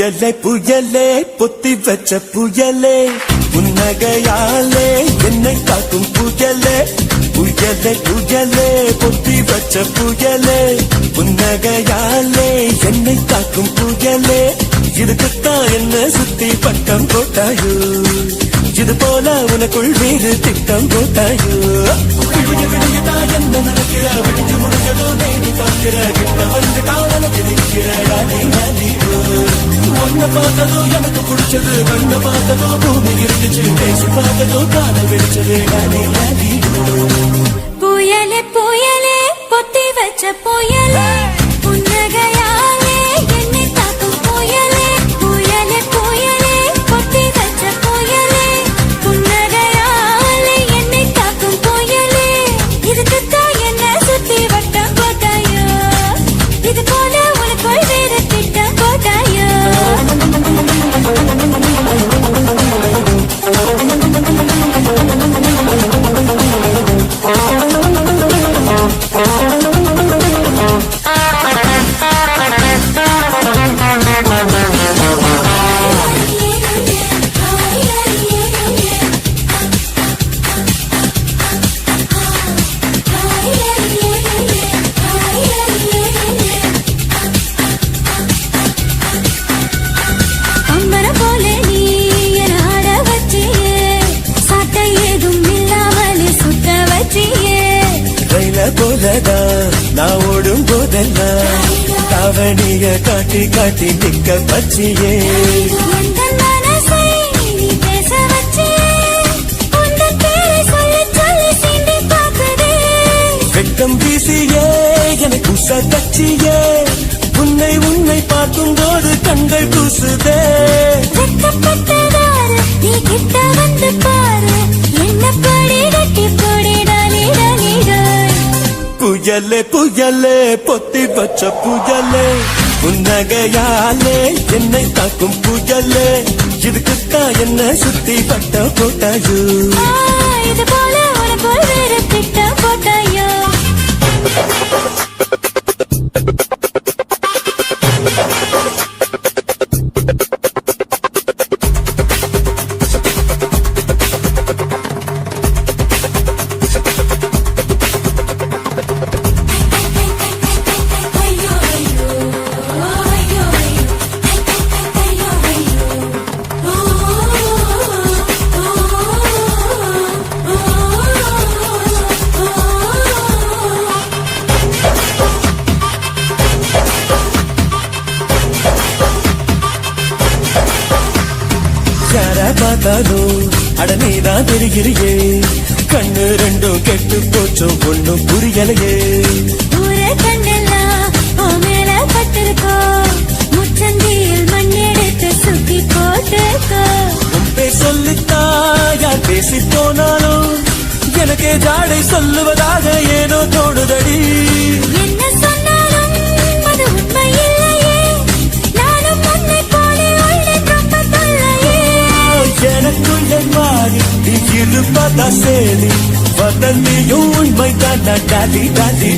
புயலே புயலே பொத்தி வச்ச புயலே புன்னகையாலே என்னை காக்கும் புயலே புயலே புயலே பொத்தி வச்ச புயலே புன்னகையாலே என்னை காக்கும் புயலே இதுக்குத்தான் என்ன சுத்தி பட்டம் போட்டாயோ இது போல உனக்குள் வேறு திட்டம் போட்டாயோ விடிய விடியதான் என்ன நடக்கிற விடிஞ்சு முடிஞ்சதோ நேடி பார்க்கிற கிட்ட வந்து காவல ஒன்ன பார்த்ததோ எனக்கு பிடிச்சது கண்ண பார்த்ததோ பூமி இருந்துச்சு பேசி பார்த்ததோ காலம் வெடிச்சது புயலே புயலே பொத்தி வச்ச புயலே புன்னகையாலே என்னை தாக்கும் புயலே புயலே புயலே பொத்தி வச்ச புயலே புன்னகையாலே என்னை தாக்கும் புயலே இதுக்குத்தான் என்ன சுத்தி வட்டம் போட்டாயோ இது போல உனக்குள் வேறு திட்டம் போட்டாயோ நான் ஓடும் போதெல்லாம் தாவணிய காட்டி காட்டி நிக்க பச்சியே வெட்கம் வீசியே எனக்கு உச கச்சியே உன்னை உன்னை பார்க்கும் போது கண்கள் கூசுதே நீ கிட்ட வந்து பாரு என்ன படி கட்டி புயலே புயலே பொத்தி வச்ச புயலே புன்னகையாலே என்னை தாக்கும் புயலே இதுக்குத்தான் என்ன சுத்தி பட்ட போட்டாயோ இது போல உனக்குள் வேறு திட்டம் போட்டாயோ பார்த்தாலும் அடனேதான் தெரிகிறியே கண்ணு ரெண்டும் கெட்டு போச்சோம் ஒன்னும் புரியலையே மேல பட்டிருக்கோ முச்சந்தியில் மண்ணெடுத்து சுத்தி போட்டுக்கோ உன்பே சொல்லித்தா யார் பேசி போனாலும் எனக்கே ஜாடை சொல்லுவதாக ஏனோ தோணுதடி என்ன சொன்னாலும் அது உண்மை இல்லையே நானும் உன்னை போலே உள்ளேன் ரொம்ப தொல்லையே எனக்குள்ளே மாறி நீ இருப்பதா சேரி வதந்தியும் உண்மை தான் டாடி டாடி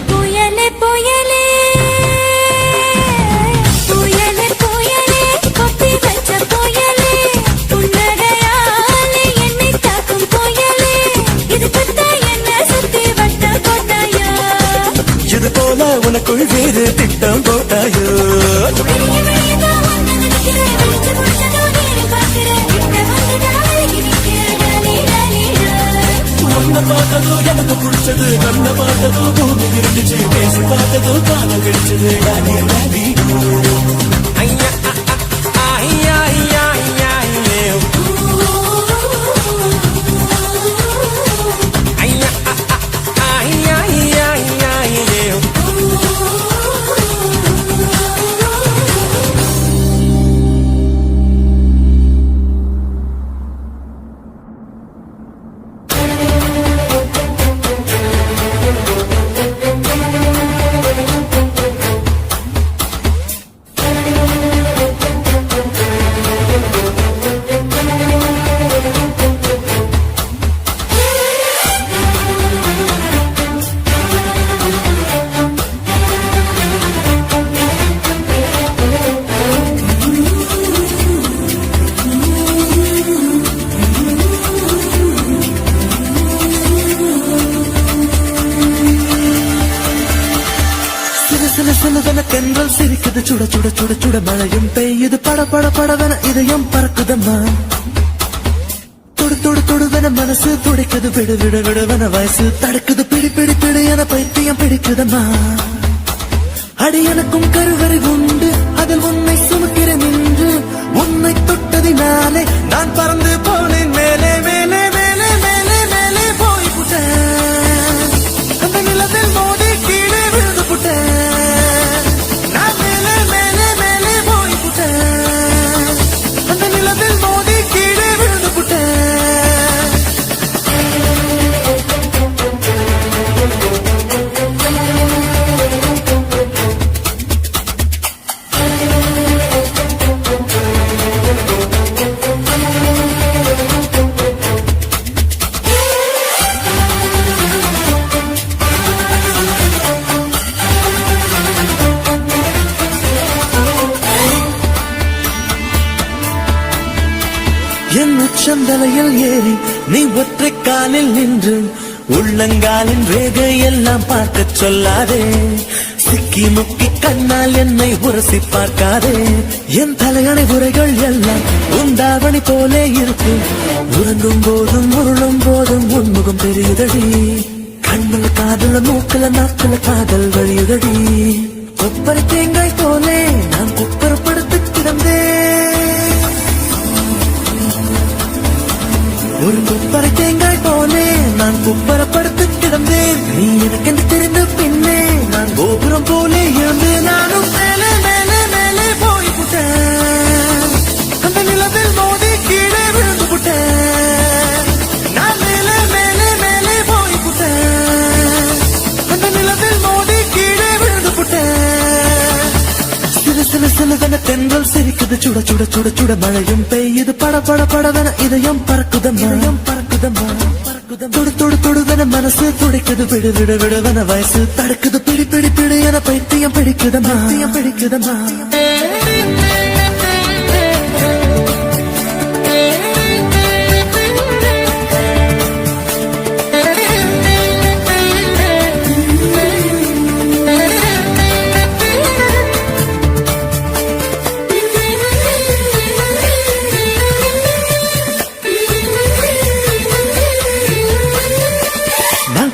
புயலே புயலே புயலே புயலே கொத்தி வச்ச புயலே புன்னகையாலே என்னை தாக்கும் புயலே இதுக்குத்தான் என்ன சுத்தி வட்டம் போட்டாயோ இது போல உனக்குள் வேறு திட்டம் போட்டாயோ பார்த்ததோ எனக்கு பிடிச்சது கண்ண பார்த்ததோ பூமி இருந்துச்சு பேசி பார்த்ததோ காலம் கிடைச்சது டாடி டாடி ஐயா ஐயா ஐயா ஐயா ஐயா ஐயா ஐயா ஐயா தென்றல் சிரிக்குது சுட சுட சுட சுட மழையும் பெய்யுது பட பட படவென இதயம் பறக்குதம்மா தொடு தொடு தொடுவென மனசு துடிக்குது விடு விடு விடுவென வயசு தடுக்குது பிடி பிடி பிடி என பைத்தியம் பிடிக்குதம்மா அடி எனக்கும் கருவறை உண்டு அதில் உன்னை சுமக்கிறேன் என்று உன்னை தொட்டதினாலே நான் பறந்து போனேன் மேலே மேலே மேலே மேலே மேலே போய் புட்டேன் அந்த நிலத்தில் மோதி கீழே விழுந்து புட்டேன் நான் மேலே மேலே மேலே போய் புட்டேன் அந்த நிலத்தில் மோதி கீழே விழுந்து புட்டேன் என் உச்சந்தலையில் ஏறி நீ ஒற்றை காலில் நின்று உள்ளங்காலின் ரேகை எல்லாம் பார்க்க சொல்லாதே சிக்கி முக்கி கண்ணால் என்னை உரசி பார்க்காதே என் தலையணை உரைகள் எல்லாம் உண்டாவணி போலே இருக்கு உறங்கும் போதும் உருளும் போதும் உன்முகம் தெரியுதடி கண்ணுல காதல மூக்கல நாக்குல காதல் வழியுதடி கொப்பரை தேங்காய் போலே நான் குப்பரப்படுத்து கிடந்தேன் ஒரு குப்பரை தேங்காய் போலே நான் குப்பரப்படுத்து கிடந்தேன் நீ எனக்கு தெரிந்த பின்னே நான் கோபுரம் போலே இருந்து நானும் மேலே மேலே மேலே போய் புட்டேன் அந்த நிலவில் மோதி கீழே விழுந்து புட்டேன் நான் மேலே மேலே மேலே போய் புட்டேன் அந்த நிலவில் மோதி கீழே விழுந்து புட்டேன் சில சில சிலவென தென்றல் சிரிக்குது சுட சுட சுட சுட மழையும் பெய்யுது பட பட படவென இதயம் பறக்குதம்மா தொடு தொடு தொடுவென மனசு துடிக்குது விடு விடு விடுவென வயசு தடுக்குது பிடி பிடி பிடி என பைத்தியம் பிடிக்குதம்மா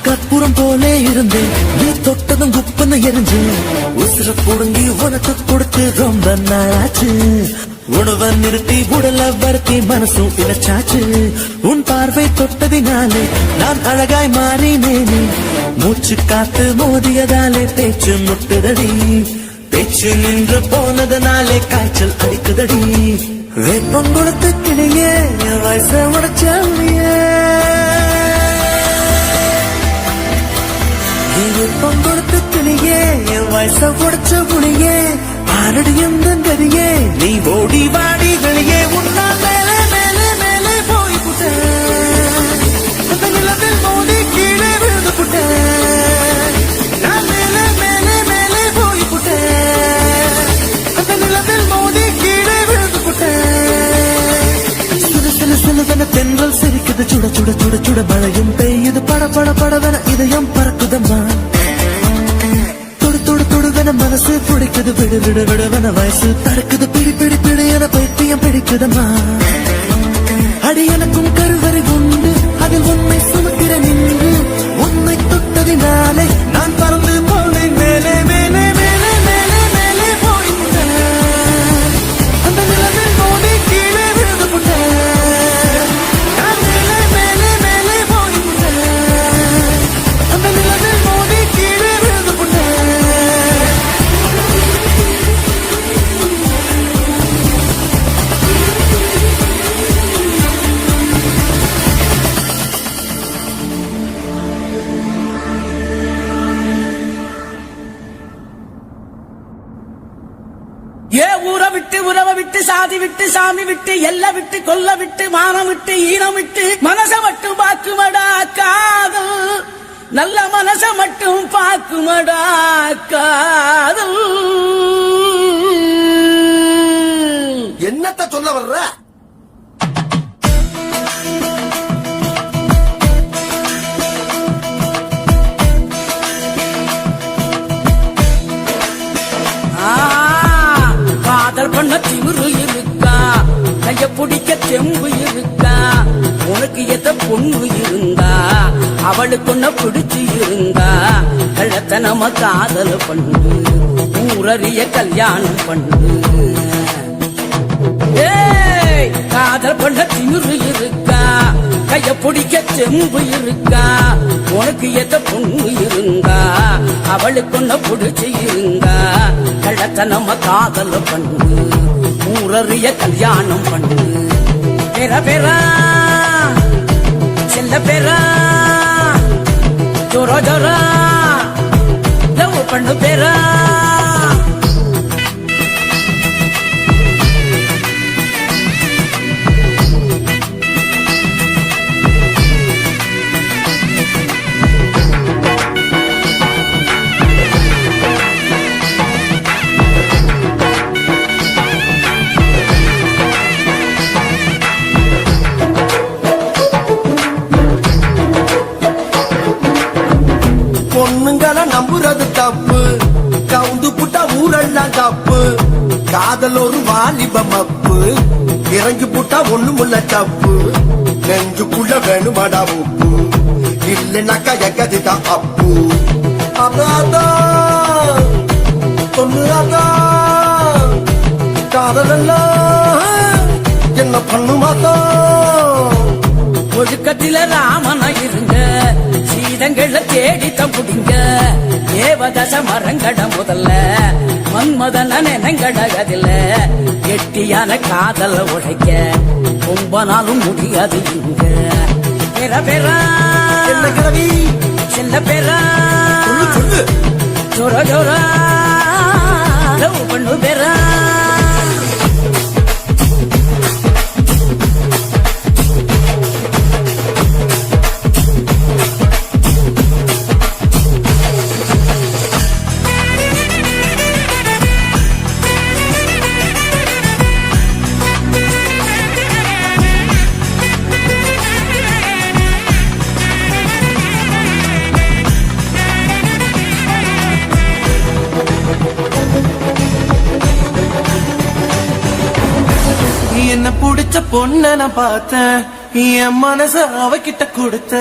கற்பூரம் போலே இருந்தேன் நீ தொட்டதும் குப்பன்னு எரிஞ்சு உசுர புடுங்கி உனக்கு கொடுத்து ரொம்ப நாளாச்சு உணவை நிறுத்தி உடல வருத்தி மனசும் இழைச்சாச்சு உன் பார்வை தொட்டதினாலே நான் அழகாய் மாறினேனே மூச்சு காத்து மோதியதாலே பேச்சு முட்டுதடி பேச்சு நின்று போனதனாலே காய்ச்சல் அடிக்குதடி வேப்பம் கொடுத்து கிளியே என் வயச உடைச்சே பொங்கொடுத்து துணியே என் வயச உடைச்ச புளியே ஆரடியும் தங்கரியே நீ ஓடி வாடி வெளியே உன்னா மேலே மேலே மேலே போய் புட்டேன் அந்த நிலவில் மோதி கீழே விழுந்து புட்டேன் நான் மேலே மேலே மேலே போய் புட்டேன் அந்த நிலவில் மோதி கீழே விழுந்து புட்டேன் சில சில சிலவென தென்றல் சிரிக்குது சுட சுட சுட சுட மழையும் பெய்யுது பட பட படவென இதயம் பறக்குதம்மா மனசு துடிக்குது விடு விடு விடுவென வயசு தடுக்குது பிடி பிடி பிடி என பைத்தியம் பிடிக்குதம்மா அடி எனக்கும் கருவறை உண்டு அதில் உன்னை சுமக்கிறேன் என்று உன்னை தொட்டதினாலே நான் பறந்து போனேன் மேலே மேலே மேலே மேலே மேலே போய் புட்டேன் அந்த நிலவில் மோதி கீழே விழுந்து புட்டேன் நான் மேலே மேலே மேலே போய் புட்டேன் அந்த நிலவில் மோதி கீழே விழுந்து புட்டேன் ஏ ஊரை விட்டு உறவை விட்டு சாதி விட்டு சாமி விட்டு எல்லை விட்டு கொல்ல விட்டு மானம் விட்டு ஈனம் விட்டு மனச மட்டும் பாக்குமடா காதல் நல்ல மனச மட்டும் பாக்குமடா காதல் என்னத்த சொல்ல வர்ற அவளுக்குன்ன பிடிச்சு இருந்தா கள்ளத்தனம காதல் பண்ணு ஊரறிய கல்யாணம் பண்ணு ஏய் காதல் பண்ண திமிரு இருக்கா கைய பிடிக்க செம்பு இருக்கா உனக்கு எத்த பொண்ணு இருந்தா அவளுக்குன்ன பிடிச்சு இருந்தா கள்ளத்தனம காதல் பண்ணு ஊரறிய கல்யாணம் பண்ணு பெற பெறா செல்ல பெறா ஜோரா ஜோரா லவ் பண்ணு பெறா பொண்ணுங்களை நம்புறது தப்பு கவுந்து புட்டா ஊரெல்லாம் தப்பு காதல் ஒரு வாலிப மப்பு இறங்கி புட்டா ஒண்ணுமுள்ள தப்பு நெஞ்சுக்குள்ள வேணுமாடா உப்பு இல்லைனாக்கா எங்கதிதான் அப்பு அதான் பொண்ணு அதான் காதலெல்லாம் என்ன பண்ணுமாதான் ஒழுக்கத்தில ராமனா இருங்க சீதங்கள தேடித்தான் புடிங்க தேவதச மரங்கட முதல்ல மன்மதன நினைங்கடகதில்ல கெட்டியான காதல உடைக்க ரொம்ப நாளும் முடியாது இங்க பெற பெறா என்ன கிழவி செல்ல பெறா சொல்லு ஜோரா ஜோரா லவ் பண்ணு பெறா என்ன புடிச்ச பொண்ண நான் பார்த்தேன் என் மனச அவகிட்ட கொடுத்த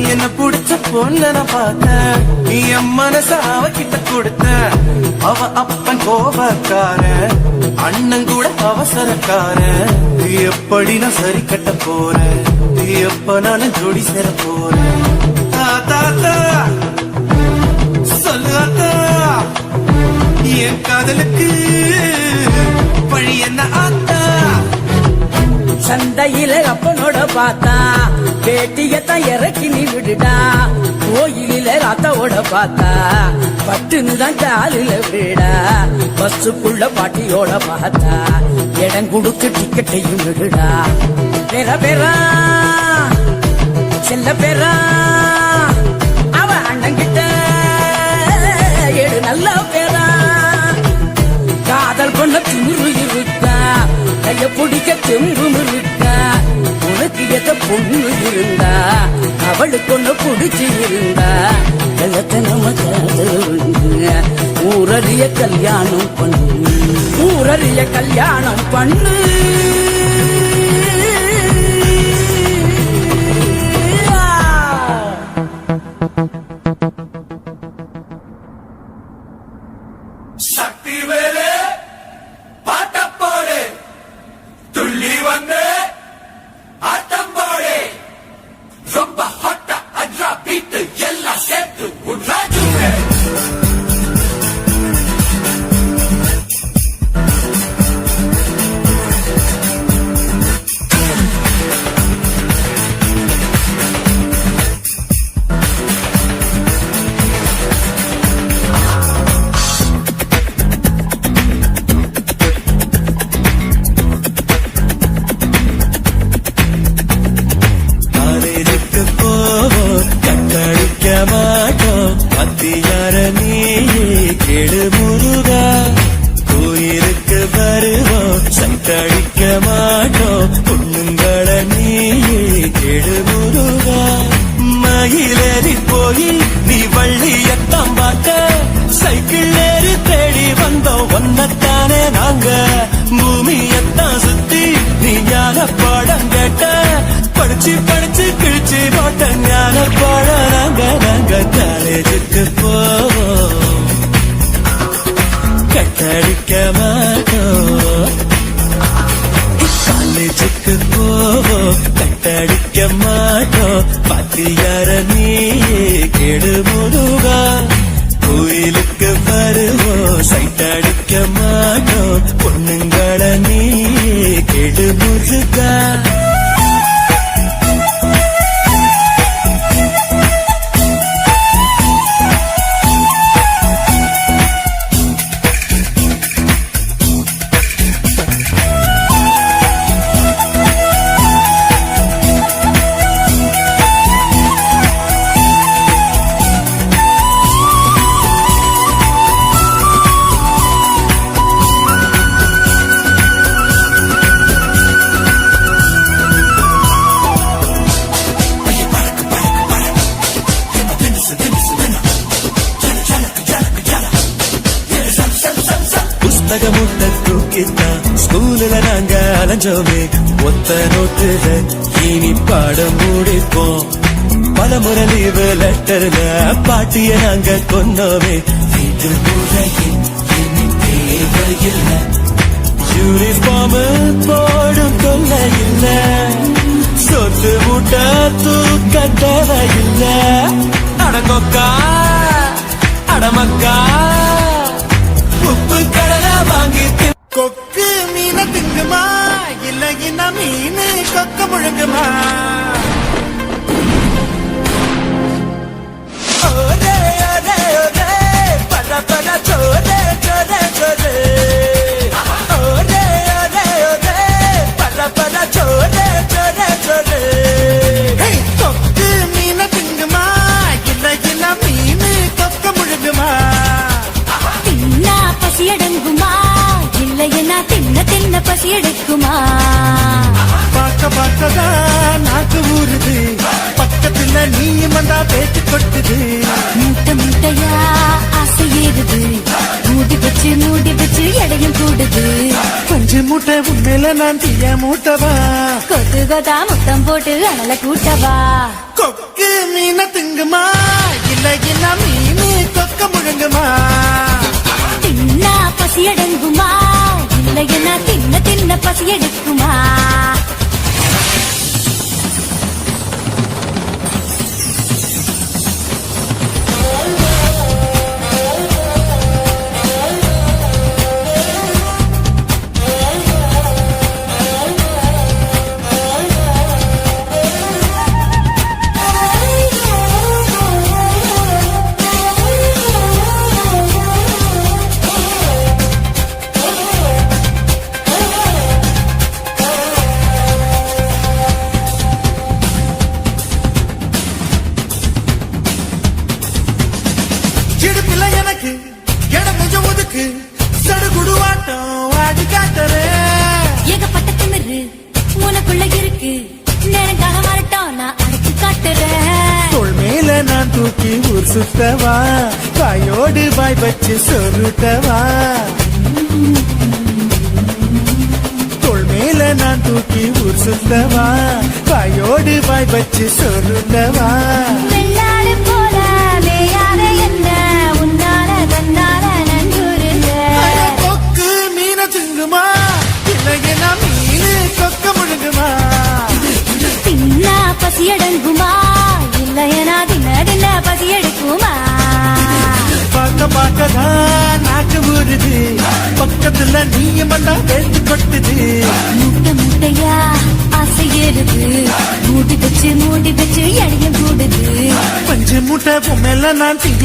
என்ன புடிச்ச பொண்ண நான் பார்த்தேன் என் மனச அவகிட்ட கொடுத்த அவ அப்பன் கோபக்கார அண்ணன் கூட அவசரக்கார எப்படி நான் சரி கட்ட போறேன் எப்ப நான் ஜோடி சேர போறேன் தாத்தா சொல்லு அத்தா என் காதலுக்கு வழி என்ன ஆத்தா சந்தையில அப்பனோட பார்த்தா பேட்டியத்தான் இறக்கி நீ விடுடா கோயிலில அத்தாவோட பார்த்தா பட்டுன்னு தான் காலில விடா பஸ்ஸுக்குள்ள பாட்டியோட பார்த்தா இடம் கொடுத்து டிக்கெட்டையும் விடுடா பெற பெறா செல்ல பெறா அவ அண்ணங்கிட்ட எடு நல்ல பெறா காதல் பண்ண திமிரு இருக்கா கைய பிடிக்க தெம்பும் இருக்கா உனக்கு எத்த பொண்ணு இருந்தா அவளுக்கு ஒண்ணு பிடிச்சு இருந்தா கள்ளத்தை நம்ம காதல் ஊரறிய கல்யாணம் பண்ணு ஊரறிய கல்யாணம் பண்ணு சக்தி வேலே பாட்டப்போடு துள்ளி வந்து ஆட்டம் போடு ரொம்ப ஹாட்டா அட்ரா பீட்டு எல்லாம் சேர்த்து உட்ராஜு ஒன்னத்தானே நாங்க பூமியத்தான் சுத்தி நீ படிச்சு படிச்சு கிழிச்சு போட்ட ஞான பழம் நாங்க காலேஜுக்கு போவோம், கட்டடிக்க மாட்டோம். காலேஜுக்கு போவோம், கட்டடிக்க மாட்டோம். பாத்தியார நீயே கெடு முருகா, கோயிலுக்கு வருவோம், சைட் அடிக்க மாட்டோம். பொண்ணுங்கள நீயே கெடு முருகா. புஸ்தகமுட்ட தூக்கித்தான் ஸ்கூல்ல நாங்க அலைஞ்சோமே, ஒத்த நோட்டுல இனி பாடம் முடிப்போம். பலமுறை லீவு லெட்டர்ல பாட்டிய நாங்க கொண்டோமே, வீட்டு முறையில் இனி தேவையில்லை. யூனிஃபார்ம் போடும் தொல்லை இல்ல, சொத்து மூட்டை தூக்க தேவையில்லை. அடங்கொக்கா அடமக்கா உப்பு கடலை வாங்கி கொக்கு மீன திங்குமா இல்ல இன மீன் கொக்க முழுங்குமா? ஓரே ஓரே ஓரே பட பட சோரே சோரே சோரே. ஓரே ஓரே ஓரே பட பட சோரே சோரே சோரே. கொக்கு மீன திங்குமா இல்ல இன மீன் கொக்க முழுங்குமா? தின்னா பசி அடங்குமா, இல்லையனா தின்ன தின்ன பசி எடுக்குமா? பார்க்க பார்க்கதான் நாக்கு ஊறுது, பக்கத்துல நீயும் வந்தா பேச்சு கொட்டுது. மூட்டை மூட்டையா ஆசை ஏறுது, மூடி வச்சு எடையும் கூடுது. கொஞ்சம் மூட்டை உண்மையில நான் தீய மூட்டவா? கொத்து கொத்தா முத்தம் போட்டு அனல கூட்டவா? கொக்கு மீன திங்குமா இல்ல இன மீன் கொக்க முழுங்குமா? தின்னா பசி அடங்குமா, இல்லையனா தின்ன தின்ன பசி எடுக்குமா? இடுப்பில எனக்கு இடம் கொஞ்சம் ஒதுக்கு, சடுகுடுவாட்டம் ஆடி காட்டுறேன். ஏகப்பட்ட திமிரு உனக்குள்ள இருக்கு, நேரங்காக மாறட்டும் நான் அடிச்சு காட்டுறேன். தோள் மேல நான் தூக்கி ஊர் சுத்தவா, வாயோடு வாய் வச்சு சொருட்டவா? தோள் மேல நான் தூக்கி ஊர் சுத்தவா, வாயோடு வாய் வச்சு சொருட்டவா? வெள்ளாடு போல மேயாத என்ன உன்னால தன்னால நன்றுருந்த. கொக்கு மீன திங்குமா இல்லையன மீன் கொக்க முழுங்குமா? தின்னா பசி அடங்குமா, இல்லையனா தின்ன தின்ன பசி எடுக்குமா? பார்க்க பார்க்கதான் நாக்கு ஊறுது, பக்கத்துல நீயும் வந்தா பேச்சு கொட்டுது. மூட்டை மூட்டையா ஆசை ஏறுது, மூடி வச்சு எடையும் கூடுது. பஞ்சு மூட்டை பொம்மையில நான் தீய